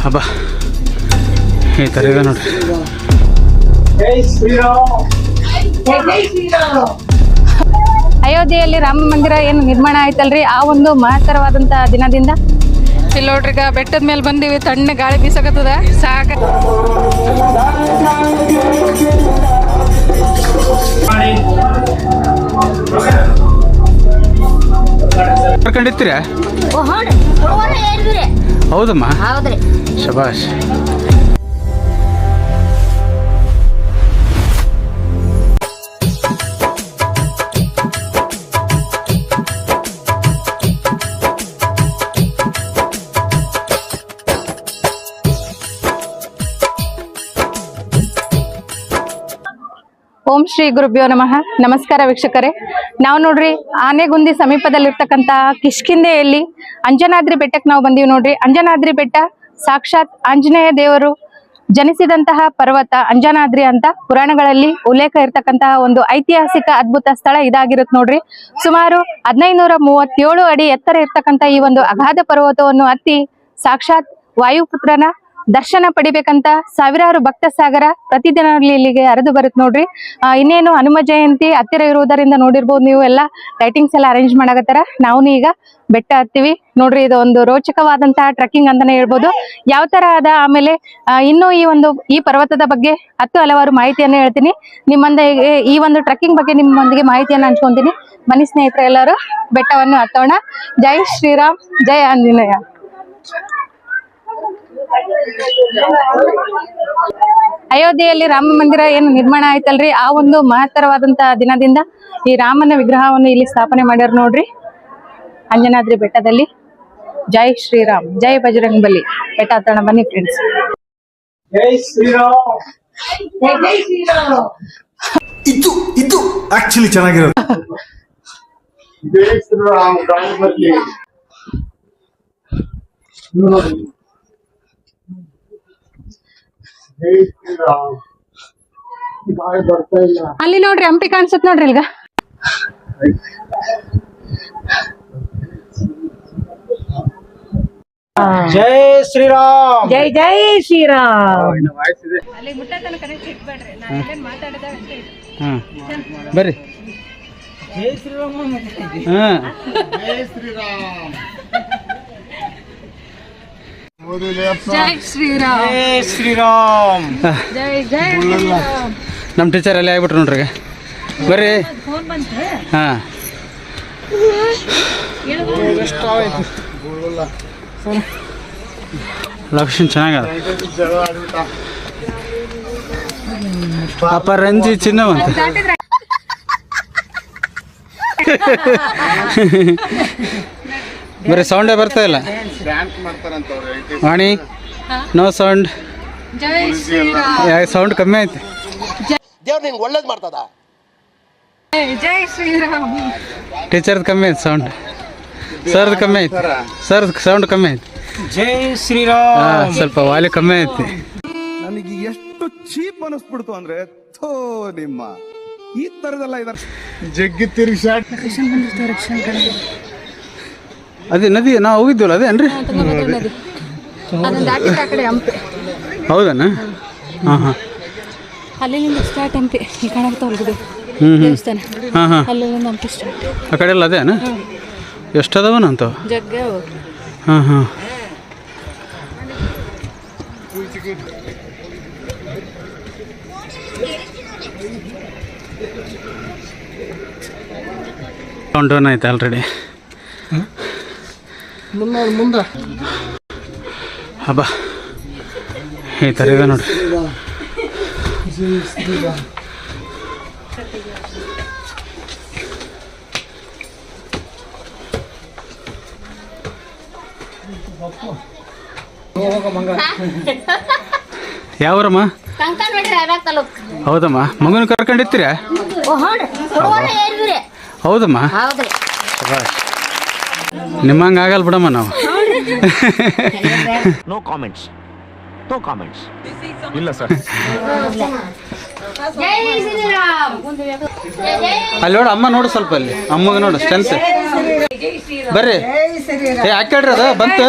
ಹಬ್ಬ ಈ ಥರ ಇದೆ ನೋಡ್ರಿ. ಅಯೋಧ್ಯೆಯಲ್ಲಿ ರಾಮ ಮಂದಿರ ಏನು ನಿರ್ಮಾಣ ಆಯ್ತಲ್ರಿ, ಆ ಒಂದು ಮಹತ್ತರವಾದಂತ ದಿನದಿಂದ ಇಲ್ಲಿ ನೋಡ್ರಿ ಈಗ ಬೆಟ್ಟದ ಮೇಲೆ ಬಂದಿವಿ. ತಣ್ಣ ಗಾಳಿ ಬೀಸಕತ್ತದ, ಸಾಕ. ಕರ್ಕೊಂಡಿರ್ತೀರಾ? ಹೌದಮ್ಮ, ಶಬಾಷ್. ಓಂ ಶ್ರೀ ಗುರುಭ್ಯೋ ನಮಃ. ನಮಸ್ಕಾರ ವೀಕ್ಷಕರೇ, ನಾವು ನೋಡ್ರಿ ಆನೆಗುಂದಿ ಸಮೀಪದಲ್ಲಿರ್ತಕ್ಕಂತ ಕಿಷ್ಕಿಂಧೆಯಲ್ಲಿ ಅಂಜನಾದ್ರಿ ಬೆಟ್ಟಕ್ಕೆ ನಾವು ಬಂದೀವಿ ನೋಡ್ರಿ. ಅಂಜನಾದ್ರಿ ಬೆಟ್ಟ ಸಾಕ್ಷಾತ್ ಆಂಜನೇಯ ದೇವರು ಜನಿಸಿದಂತಹ ಪರ್ವತ ಅಂಜನಾದ್ರಿ ಅಂತ ಪುರಾಣಗಳಲ್ಲಿ ಉಲ್ಲೇಖ ಇರ್ತಕ್ಕಂತಹ ಒಂದು ಐತಿಹಾಸಿಕ ಅದ್ಭುತ ಸ್ಥಳ ಇದಾಗಿರುತ್ತೆ ನೋಡ್ರಿ. ಸುಮಾರು 1537 ಅಡಿ ಎತ್ತರ ಇರ್ತಕ್ಕಂತ ಈ ಒಂದು ಅಗಾಧ ಪರ್ವತವನ್ನು ಹತ್ತಿ ಸಾಕ್ಷಾತ್ ವಾಯುಪುತ್ರನ ದರ್ಶನ ಪಡಿಬೇಕಂತ ಸಾವಿರಾರು ಭಕ್ತ ಸಾಗರ ಪ್ರತಿದಿನ ಇಲ್ಲಿಗೆ ಹರಿದು ಬರುತ್ತೆ ನೋಡ್ರಿ. ಇನ್ನೇನು ಹನುಮ ಜಯಂತಿ ಹತ್ತಿರ ಇರುವುದರಿಂದ ನೋಡಿರ್ಬೋದು ನೀವು, ಎಲ್ಲ ಲೈಟಿಂಗ್ಸ್ ಎಲ್ಲ ಅರೇಂಜ್ ಮಾಡಕತ್ತಾರ. ನಾವು ಈಗ ಬೆಟ್ಟ ಹತ್ತೀವಿ ನೋಡ್ರಿ. ಇದು ಒಂದು ರೋಚಕವಾದಂತಹ ಟ್ರೆಕ್ಕಿಂಗ್ ಅಂತಾನೆ ಹೇಳ್ಬೋದು. ಯಾವ ತರ ಅದ, ಆಮೇಲೆ ಇನ್ನು ಈ ಪರ್ವತದ ಬಗ್ಗೆ ಹಲವಾರು ಮಾಹಿತಿಯನ್ನು ಹೇಳ್ತೀನಿ ನಿಮ್ಮಂದಿಗೆ. ಈ ಒಂದು ಟ್ರೆಕ್ಕಿಂಗ್ ಬಗ್ಗೆ ನಿಮ್ಮೊಂದಿಗೆ ಮಾಹಿತಿಯನ್ನು ಹಂಚ್ಕೊಂತೀನಿ. ಬನ್ನಿ ಸ್ನೇಹಿತರೆ, ಎಲ್ಲರೂ ಬೆಟ್ಟವನ್ನು ಹತ್ತೋಣ. ಜೈ ಶ್ರೀರಾಮ್, ಜೈ ಆಂಜನೇಯ. ಅಯೋಧ್ಯೆಯಲ್ಲಿ ರಾಮ ಮಂದಿರ ಏನು ನಿರ್ಮಾಣ ಆಯ್ತಲ್ರಿ, ಆ ಒಂದು ಮಹತ್ತರವಾದಂತ ದಿನದಿಂದ ಈ ರಾಮನ ವಿಗ್ರಹವನ್ನು ಇಲ್ಲಿ ಸ್ಥಾಪನೆ ಮಾಡ್ಯಾರ ನೋಡ್ರಿ ಅಂಜನಾದ್ರಿ ಬೆಟ್ಟದಲ್ಲಿ. ಜೈ ಶ್ರೀರಾಮ್, ಜೈ ಬಜರಂಗ್ ಬಲಿ. ಬೆಟ್ಟ ಹತ್ತೋಣ ಬನ್ನಿ ಫ್ರೆಂಡ್ಸ್. ಜೈ ಶ್ರೀರಾಮ್, ಜೈ ಶ್ರೀರಾಮ್. ಇದು ಆಕ್ಚುಲಿ ಚೆನ್ನಾಗಿರೋದು. ಜೈ ಶ್ರೀರಾಮ್ ಗಾಳಿ ಬರ್ಲಿ. ಜೈ ಶ್ರೀರಾಮ್ ಗಾಳಿ ಬರ್ತಾ ಇಲ್ಲ. ಅಲ್ಲಿ ನೋಡ್ರಿ ಹಂಪಿ ಕಾಣಿಸುತ್ತೆ ನೋಡ್ರಿ ಈಗ. ಜೈ ಶ್ರೀರಾಮ್, ಜೈ ಜೈ ಶ್ರೀರಾಮ್. ಅಲ್ಲಿ ಮುಟ್ಟ ತನಕ ಇಟ್ಬೇಡ್ರಿ, ನಾನು ಮಾತಾಡಿದ ಬರ್ರಿ. ಜೈ ಶ್ರೀರಾಮ್, ಜೈ ಶ್ರೀರಾಮ್. ಜೈ ಶ್ರೀರಾಮ್, ಜೈ ಶ್ರೀರಾಮ್. ಜೈ ಜೈ ಶ್ರೀರಾಮ್. ನಮ್ಮ ಟೀಚರ್ ಅಲ್ಲಿ ಆಗ್ಬಿಟ್ರು ನೋಡ್ರಿ. ಬರ್ರಿ. ಹಾ, ಲೊಕೇಶನ್ ಚೆನ್ನಾಗದ. ಪಾಪ ರಂಜಿ ಚಿನ್ನವಂತ. ಬರೀ ಸೌಂಡೇ ಬರ್ತಾ ಇಲ್ಲ. ವಾಣಿ, ನೋ ಸೌಂಡ್. ಜೈ ಶ್ರೀರಾಮ್, ಸೌಂಡ್ ಕಮ್ಮಿ ಐತಿ. ದೇವ್ರು ನಿಂಗೆ ಒಳ್ಳೇದು ಮಾಡ್ತದ. ಜೈ ಶ್ರೀರಾಮ್. ಟೀಚರ್ದು ಕಮ್ಮಿ ಐತಿ ಸೌಂಡ್, ಸರ್ದು ಕಮ್ಮಿ ಐತಿ. ಸರ್ ಸೌಂಡ್ ಕಮ್ಮಿ ಐತಿ. ಜೈ ಶ್ರೀರಾಮ್. ಸ್ವಲ್ಪ ವಾಲಿ ಕಮ್ಮಿ ಐತಿ. ನನಗೆ ಎಷ್ಟು ಚೀಪ್ ಅನಿಸ್ಬಿಡ್ತು ಅಂದ್ರೆ, ಥೋ ನಿಮ್ಮ ಈ ತರದೆಲ್ಲ ಇದಾರೆ. ಜಗ್ಗಿ ತಿರುಗಿ ಅದೇ ನದಿ ನಾವು ಹೋಗಿದ್ವಲ್ಲ, ಅದೇನ್ರಿ? ಹೌದಣ್ಣ? ಹಾಂ ಹಾಂ. ಅಲ್ಲಿಂದ ಸ್ಟಾರ್ಟ್ ಹಂಪಿ. ಈ ಕಾಣಾಗ್ತಾವಲ್ಲ ದೇವಸ್ಥಾನ, ಅಲ್ಲಿಂದ ಹಂಪಿ ಸ್ಟಾರ್ಟ್. ಆ ಕಡೆ ಎಲ್ಲ ಅದೇನ? ಎಷ್ಟು ಅದಾವನ ಅಂತ? ಜಗ್ಗ. ಹಾಂ ಹಾಂ. ಕೌಂಟೌನ್ ಆಯ್ತು ಆಲ್ರೆಡಿ. ಮುಂದೆ ಹಬ್ಬ ಈ ಥರ ಇದೆ ನೋಡ್ರಿ. ಯಾವರಮ್ಮ? ಹೌದಮ್ಮ, ಮಗನ ಕರ್ಕೊಂಡಿರ್ತೀರಾ? ಹೌದಮ್ಮ, ನಿಮ್ಮಂಗೆ ಆಗಲ್ಲ ಬಿಡಮ್ಮ ನಾವು. No comments. No comments. ಇಲ್ಲ ಸರ್. ಅಲ್ಲಿ ನೋಡು ಅಮ್ಮ ನೋಡು ಸ್ವಲ್ಪ ಅಲ್ಲಿ ಅಮ್ಮಗೆ ನೋಡು ಸ್ಟ್ರೆಂತ್ ಬರ್ರಿ ಏ ಹಾಕ್ಯಾಡ್ರಿ ಅದು ಬಂತು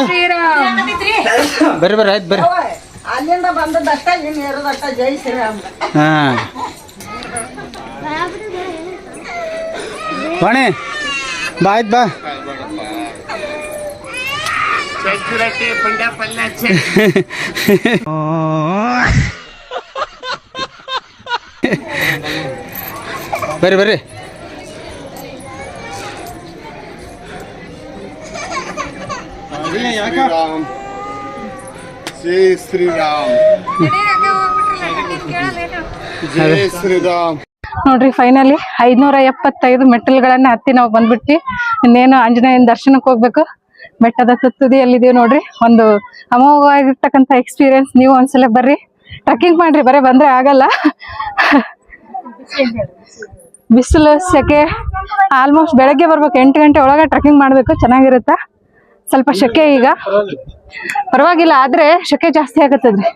ಬರ್ರಿ ಬರ್ರಿ ಆಯ್ತು ಬರ್ರಿ ಅಲ್ಲಿಂದ ಬಂದದಷ್ಟ ಇನ್ನು ಇರೋದಷ್ಟ ಜೈ ಶ್ರೀರಾಮ್. ಹಾಂ ವಾಣಿ ಬಾ ಆಯ್ತು ಬಾ ಬರ್ರಿ ಬರ್ರಿ ಜೈ ಶ್ರೀರಾಮ್ ಜೈ ಶ್ರೀರಾಮ್. ನೋಡ್ರಿ ಫೈನಲಿ 575 ಮೆಟ್ಟಲುಗಳನ್ನ ಹತ್ತಿ ನಾವು ಬಂದ್ಬಿಟ್ವಿ. ಇನ್ನೇನು ಆಂಜನೇಯನ ದರ್ಶನಕ್ಕೆ ಹೋಗ್ಬೇಕು. ಬೆಟ್ಟದ ತುದಿಯಲ್ಲಿದೀವಿ ನೋಡ್ರಿ. ಒಂದು ಅಮೋಘವಾಗಿರ್ತಕ್ಕಂಥ ಎಕ್ಸ್ಪೀರಿಯನ್ಸ್. ನೀವು ಒಂದ್ಸಲ ಬರ್ರಿ, ಟ್ರೆಕ್ಕಿಂಗ್ ಮಾಡ್ರಿ, ಬರೀ ಬಂದ್ರೆ ಆಗಲ್ಲ. ಬಿಸಿಲು ಸೆಕೆ ಆಲ್ಮೋಸ್ಟ್ ಬೆಳಗ್ಗೆ ಬರ್ಬೇಕು, 8 ಗಂಟೆ ಒಳಗೆ ಟ್ರೆಕ್ಕಿಂಗ್ ಮಾಡ್ಬೇಕು, ಚೆನ್ನಾಗಿರುತ್ತಾ. ಸ್ವಲ್ಪ ಶೆಕೆ ಈಗ ಪರವಾಗಿಲ್ಲ, ಆದ್ರೆ ಶೆಕೆ ಜಾಸ್ತಿ ಆಗತ್ತದ್ರಿ.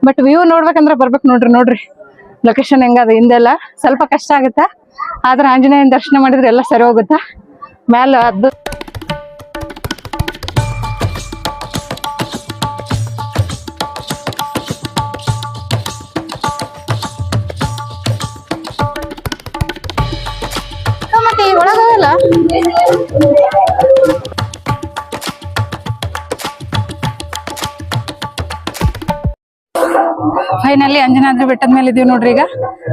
ಬಟ್ ವ್ಯೂ ನೋಡ್ಬೇಕಂದ್ರೆ ಬರ್ಬೇಕು ನೋಡ್ರಿ ಲೊಕೇಶನ್ ಹೆಂಗದ ಹಿಂದೆಲ್ಲ. ಸ್ವಲ್ಪ ಕಷ್ಟ ಆಗುತ್ತಾ, ಆದ್ರೆ ಆಂಜನೇಯನ ದರ್ಶನ ಮಾಡಿದ್ರೆ ಎಲ್ಲ ಸರಿ ಹೋಗುತ್ತಾ. ಮ್ಯಾಲ ಅದು ಮತ್ತೆ ಒಳಗಲ್ಲ. ಫೈನಲಿ ಅಂಜನಾದ್ರಿ ಬೆಟ್ಟದ ಮೇಲೆ ಇದೀವಿ ನೋಡ್ರಿ. ಈಗ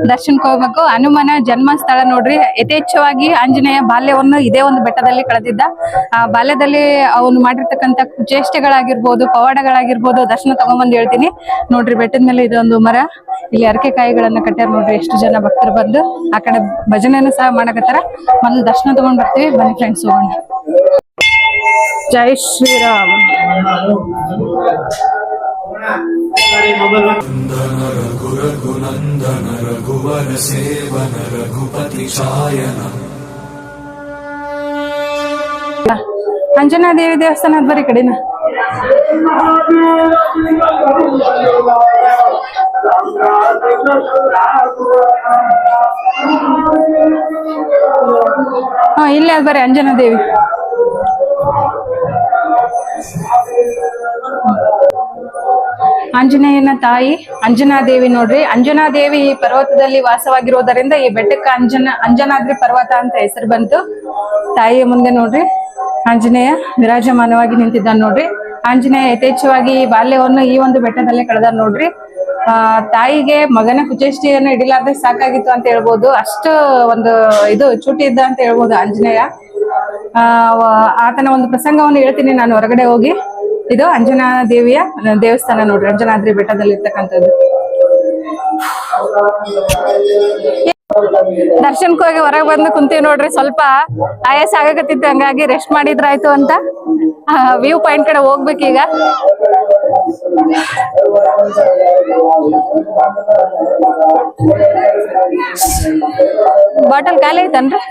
ದರ್ಶನಕ್ಕೆ ಹೋಗ್ಬೇಕು. ಹನುಮನ ಜನ್ಮಸ್ಥಳ ನೋಡ್ರಿ. ಯಥೇಚ್ಛವಾಗಿ ಆಂಜನೇಯ ಬಾಲ್ಯವನ್ನು ಇದೇ ಒಂದು ಬೆಟ್ಟದಲ್ಲಿ ಕಳೆದಿದ್ದ. ಆ ಬಾಲ್ಯದಲ್ಲಿ ಅವನು ಮಾಡಿರ್ತಕ್ಕಂಥ ಚೇಷ್ಟೆಗಳಾಗಿರ್ಬೋದು, ಪವಾಡಗಳಾಗಿರ್ಬೋದು, ದರ್ಶನ ತಗೊಂಡ್ಬಂದು ಹೇಳ್ತೀನಿ ನೋಡ್ರಿ. ಬೆಟ್ಟದ ಮೇಲೆ ಇದೊಂದು ಮರ, ಇಲ್ಲಿ ಅರಕೆಕಾಯಿಗಳನ್ನ ಕಟ್ಟ್ಯಾರ ನೋಡ್ರಿ. ಎಷ್ಟು ಜನ ಭಕ್ತರು ಬಂದು ಆ ಕಡೆ ಭಜನೆಯನ್ನು ಸಹ ಮಾಡಕತ್ತಾರ. ಮೊದಲು ದರ್ಶನ ತಗೊಂಡ್ ಬರ್ತೀವಿ, ಬನ್ನಿ ಫ್ರೆಂಡ್ಸ್ ಹೋಗೋಣ. ಜೈ ಶ್ರೀರಾಮ್. ರಘುನಂದನ ರಘುವರ ಸೇವನ ರಘುಪತಿ ಚಾಯನ. ಅಂಜನಾ ದೇವಿ ದೇವಸ್ಥಾನ ಅದ್ ಬರೀ ಕಡೆನ. ಹಾ ಇಲ್ಲೇ ಅದ್ ಬರೀ ಅಂಜನಾ ದೇವಿ. ಆಂಜನೇಯನ ತಾಯಿ ಅಂಜನಾದೇವಿ ನೋಡ್ರಿ. ಅಂಜನಾದೇವಿ ಈ ಪರ್ವತದಲ್ಲಿ ವಾಸವಾಗಿರೋದರಿಂದ ಈ ಬೆಟ್ಟಕ್ಕೆ ಅಂಜನಾದ್ರಿ ಪರ್ವತ ಅಂತ ಹೆಸರು ಬಂತು. ತಾಯಿಯ ಮುಂದೆ ನೋಡ್ರಿ ಆಂಜನೇಯ ವಿರಾಜಮಾನವಾಗಿ ನಿಂತಿದ್ದಾನೆ ನೋಡ್ರಿ. ಆಂಜನೇಯ ಯಥೇಚ್ಛವಾಗಿ ಬಾಲ್ಯವನ್ನು ಈ ಒಂದು ಬೆಟ್ಟದಲ್ಲೇ ಕಳೆದ ನೋಡ್ರಿ. ತಾಯಿಗೆ ಮಗನ ಕುಚೇಷ್ಟಿಯನ್ನು ಹಿಡಿಲಾರ್ದೆ ಸಾಕಾಗಿತ್ತು ಅಂತ ಹೇಳ್ಬೋದು. ಅಷ್ಟು ಒಂದು ಇದು ಚೂಟಿ ಇದ್ದ ಅಂತ ಹೇಳ್ಬೋದು ಆಂಜನೇಯ. ಆತನ ಒಂದು ಪ್ರಸಂಗವನ್ನು ಹೇಳ್ತೀನಿ ನಾನು ಹೊರಗಡೆ ಹೋಗಿ. ಇದು ಅಂಜನಾ ದೇವಿಯ ದೇವಸ್ಥಾನ ನೋಡ್ರಿ, ಅಂಜನಾದ್ರಿ ಬೆಟ್ಟದಲ್ಲಿ ಇರ್ತಕ್ಕಂಥದ್ದು. ದರ್ಶನಕ್ಕೆ ಹೋಗಿ ಹೊರಗೆ ಬಂದು ಕುಂತೀವಿ ನೋಡ್ರಿ. ಸ್ವಲ್ಪ ಆಯಾಸ ಆಗಕತ್ತಿತ್ತು, ಹಂಗಾಗಿ ರೆಸ್ಟ್ ಮಾಡಿದ್ರಾಯ್ತು ಅಂತ ವ್ಯೂ ಪಾಯಿಂಟ್ ಕಡೆ ಹೋಗ್ಬೇಕೀಗ. ಬಾಟಲ್ ಖಾಲಿ ಐತನ್ರಿ?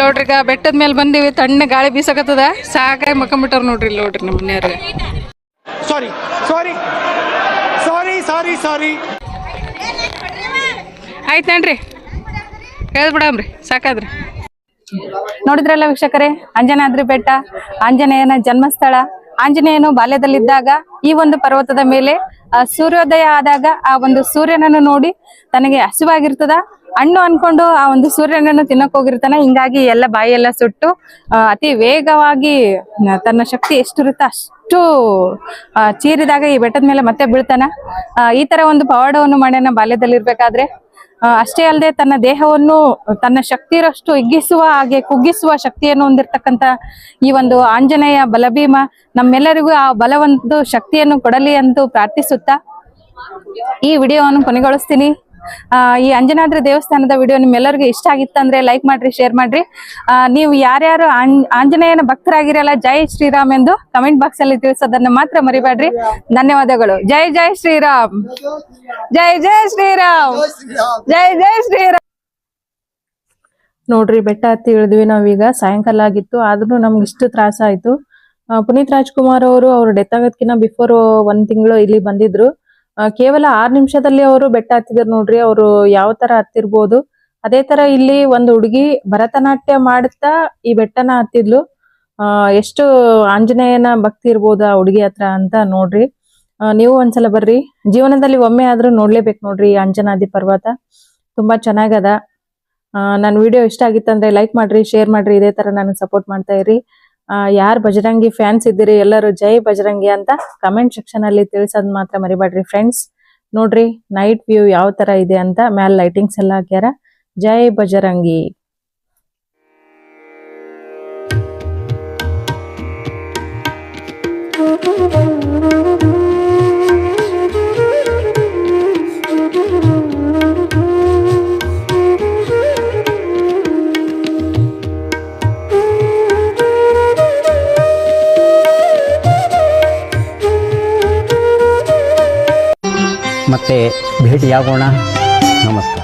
ನೋಡ್ರಿ ಈಗ ಬೆಟ್ಟದ ಮೇಲೆ ಬಂದಿವಿ, ತಣ್ಣ ಗಾಳಿ ಬೀಸಕತ್ತದ, ಸಾಕಾಗಿ ಮಕ್ಕಂಬಿಟ್ಟಾರ ನೋಡ್ರಿ ಇಲ್ಲಿ ನೋಡ್ರಿ ನಮ್ಮ ಮನೆಯವ್ರಿಗೆ. ಸಾರಿ ಸಾರಿ ಸಾರಿ ಸಾರಿ ಸಾರಿ ಆಯ್ತೇನ್ರಿ, ಹೇಳ್ಬಿಡಮ್ರಿ, ಸಾಕಾದ್ರಿ. ನೋಡಿದ್ರಲ್ಲ ವೀಕ್ಷಕರೇ, ಅಂಜನಾದ್ರಿ ಬೆಟ್ಟ ಆಂಜನೇಯನ ಜನ್ಮಸ್ಥಳ. ಆಂಜನೇಯನು ಬಾಲ್ಯದಲ್ಲಿದ್ದಾಗ ಈ ಒಂದು ಪರ್ವತದ ಮೇಲೆ ಸೂರ್ಯೋದಯ ಆದಾಗ ಆ ಒಂದು ಸೂರ್ಯನನ್ನು ನೋಡಿ ತನಗೆ ಹಸಿವಾಗಿರ್ತದ, ಹಣ್ಣು ಅನ್ಕೊಂಡು ಆ ಒಂದು ಸೂರ್ಯನನ್ನು ತಿನ್ನಕ್ ಹೋಗಿರ್ತಾನೆ. ಹಿಂಗಾಗಿ ಎಲ್ಲ ಬಾಯಿಯೆಲ್ಲ ಸುಟ್ಟು ಅತಿ ವೇಗವಾಗಿ ತನ್ನ ಶಕ್ತಿ ಎಷ್ಟಿರುತ್ತೋ ಅಷ್ಟು ಚೀರಿದಾಗ ಈ ಬೆಟ್ಟದ ಮೇಲೆ ಮತ್ತೆ ಬೀಳ್ತಾನ. ಈ ತರ ಒಂದು ಪವಾಡವನ್ನು ಮಾಡ್ಯಾನ ಬಾಲ್ಯದಲ್ಲಿ ಇರ್ಬೇಕಾದ್ರೆ. ಅಷ್ಟೇ ಅಲ್ಲದೆ ತನ್ನ ದೇಹವನ್ನು ತನ್ನ ಶಕ್ತಿ ಇರೋಷ್ಟು ಹಿಗ್ಗಿಸುವ ಹಾಗೆ ಕುಗ್ಗಿಸುವ ಶಕ್ತಿಯನ್ನು ಹೊಂದಿರತಕ್ಕಂತ ಈ ಒಂದು ಆಂಜನೇಯ ಬಲಭೀಮ ನಮ್ಮೆಲ್ಲರಿಗೂ ಆ ಬಲವಂತ ಶಕ್ತಿಯನ್ನು ಕೊಡಲಿ ಅಂತ ಪ್ರಾರ್ಥಿಸುತ್ತಾ ಈ ವಿಡಿಯೋವನ್ನು ಕೊನೆಗೊಳಿಸ್ತೀನಿ. ಈ ಅಂಜನಾದ್ರಿ ದೇವಸ್ಥಾನದ ವಿಡಿಯೋ ನಿಮ್ಮೆಲ್ಲರಿಗೂ ಇಷ್ಟ ಆಗಿತ್ತಂದ್ರೆ ಲೈಕ್ ಮಾಡ್ರಿ, ಶೇರ್ ಮಾಡ್ರಿ. ನೀವು ಯಾರ್ಯಾರು ಆಂಜನೇಯನ ಭಕ್ತರಾಗಿರಲ್ಲ, ಜೈ ಶ್ರೀರಾಮ್ ಎಂದು ಕಮೆಂಟ್ ಬಾಕ್ಸ್ ಅಲ್ಲಿ ತಿಳಿಸೋದನ್ನ ಮಾತ್ರ ಮರಿಬೇಡ್ರಿ. ಧನ್ಯವಾದಗಳು. ಜೈ ಜೈ ಶ್ರೀರಾಮ್, ಜೈ ಜೈ ಶ್ರೀರಾಮ್, ಜೈ ಜೈ ಶ್ರೀರಾಮ್. ನೋಡ್ರಿ, ಬೆಟ್ಟ ಹತ್ತಿ ಇಳಿದ್ವಿ ನಾವೀಗ. ಸಾಯಂಕಾಲ ಆಗಿತ್ತು, ಆದ್ರೂ ನಮ್ಗೆ ಇಷ್ಟು ತ್ರಾಸ ಆಯ್ತು. ಪುನೀತ್ ರಾಜ್ಕುಮಾರ್ ಅವರು ಅವ್ರ ಡೆತ್ ಆಗೋದ್ಕಿಂತ ಬಿಫೋರ್ 1 ತಿಂಗಳು ಇಲ್ಲಿ ಬಂದಿದ್ರು. ಕೇವಲ 6 ನಿಮಿಷದಲ್ಲಿ ಅವರು ಬೆಟ್ಟ ಹತ್ತಿದ್ರು ನೋಡ್ರಿ. ಅವರು ಯಾವ ತರ ಹತ್ತಿರ್ಬೋದು ಅದೇ ತರ ಇಲ್ಲಿ ಒಂದು ಹುಡುಗಿ ಭರತನಾಟ್ಯ ಮಾಡುತ್ತಾ ಈ ಬೆಟ್ಟನ ಹತ್ತಿದ್ಲು. ಎಷ್ಟು ಆಂಜನೇಯನ ಭಕ್ತಿ ಇರ್ಬೋದು ಆ ಹುಡುಗಿ ಹತ್ರ ಅಂತ ನೋಡ್ರಿ. ನೀವು ಒಂದ್ಸಲ ಬರ್ರಿ, ಜೀವನದಲ್ಲಿ ಒಮ್ಮೆ ಆದ್ರೂ ನೋಡ್ಲೇಬೇಕು ನೋಡ್ರಿ ಈ ಅಂಜನಾದ್ರಿ ಪರ್ವತ. ತುಂಬಾ ಚೆನ್ನಾಗದ. ನನ್ನ ವಿಡಿಯೋ ಇಷ್ಟ ಆಗಿತ್ತಂದ್ರೆ ಲೈಕ್ ಮಾಡ್ರಿ, ಶೇರ್ ಮಾಡ್ರಿ, ಇದೇ ತರ ನನಗೆ ಸಪೋರ್ಟ್ ಮಾಡ್ತಾ ಇರಿ. ಯಾರು ಬಜರಂಗಿ ಫ್ಯಾನ್ಸ್ ಇದ್ದೀರಿ ಎಲ್ಲರೂ ಜೈ ಬಜರಂಗಿ ಅಂತ ಕಮೆಂಟ್ ಸೆಕ್ಷನ್ ಅಲ್ಲಿ ತಿಳಿಸೋದ್ ಮಾತ್ರ ಮರಿಬೇಡ್ರಿ ಫ್ರೆಂಡ್ಸ್. ನೋಡ್ರಿ ನೈಟ್ ವ್ಯೂ ಯಾವ ತರ ಇದೆ ಅಂತ, ಮ್ಯಾಲ್ ಲೈಟಿಂಗ್ಸ್ ಎಲ್ಲ ಹಾಕ್ಯಾರ. ಜೈ ಬಜರಂಗಿ. ಮತ್ತೆ ಭೇಟಿಯಾಗೋಣ. ನಮಸ್ಕಾರ.